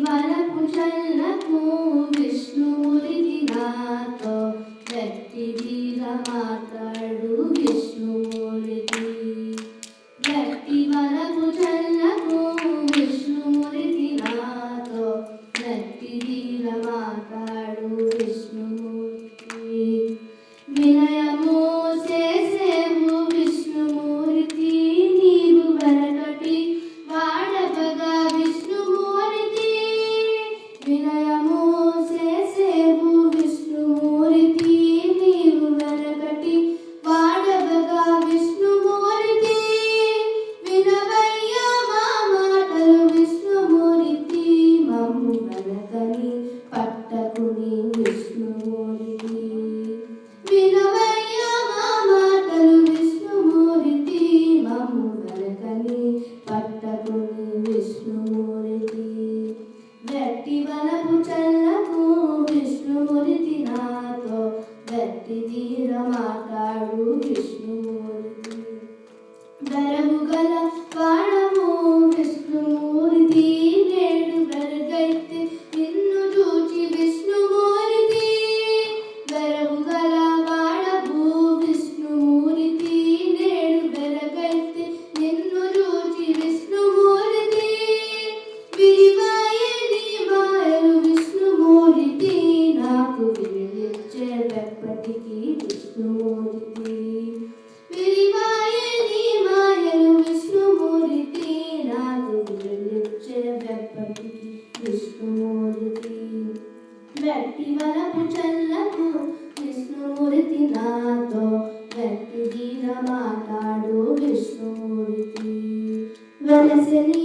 వలపు చల్లకు విష్ణుమూర్తి నాతో వ్యక్తి వీర మాట్లాడు విష్ణుమూర్తి వ్యక్తి వలపు చల్లకు విష్ణుమూర్తి నాతో వ్యక్తి వీర మాట్లాడు విష్ణుమూర్తి వినయము చేసేవు విష్ణుమూర్తి నీవు వెనకటి వాడపగా విష్ణుమూర్తి వినయము చేసేవు విష్ణుమూర్తి నీవు వెనకటి వాడపగా విష్ణుమూర్తి వినవయ్య మా మాటలు విష్ణుమూర్తి మమ్ము వెనకని పట్టకుని విష్ణుమూర్తి వినవయ్య మా మాటలు విష్ణుమూర్తి మమ్ము వెనకని పట్టకుని విష్ణుమూర్తి వ్యక్తి వలపు చల్లకు విష్ణుమూర్తి నాతో వ్యక్తి తీర మాట్లాడు విష్ణుమూర్తి బరము గల వాడము విష్ణుమూర్తి నేడు బరుగైతే నిన్ను చూచి విష్ణుమూర్తి బరము గల వాడము విష్ణుమూర్తి నేడు బరుగైతే నిన్ను చూచి విష్ణుమూర్తి విరివాయని మాయలు విష్ణుమూర్తి నాకు విరిలిచ్చే వెప్పటికి విష్ణుమూర్తి విరివాయని మాయలు విష్ణుమూర్తి నాకు విరిలిచ్చే వెప్పటికి విష్ణుమూర్తి వ్యక్తి వలపు చల్లకు విష్ణుమూర్తి నాతో వ్యక్తి వీర మాట్లాడు విష్ణుమూర్తి వెలసని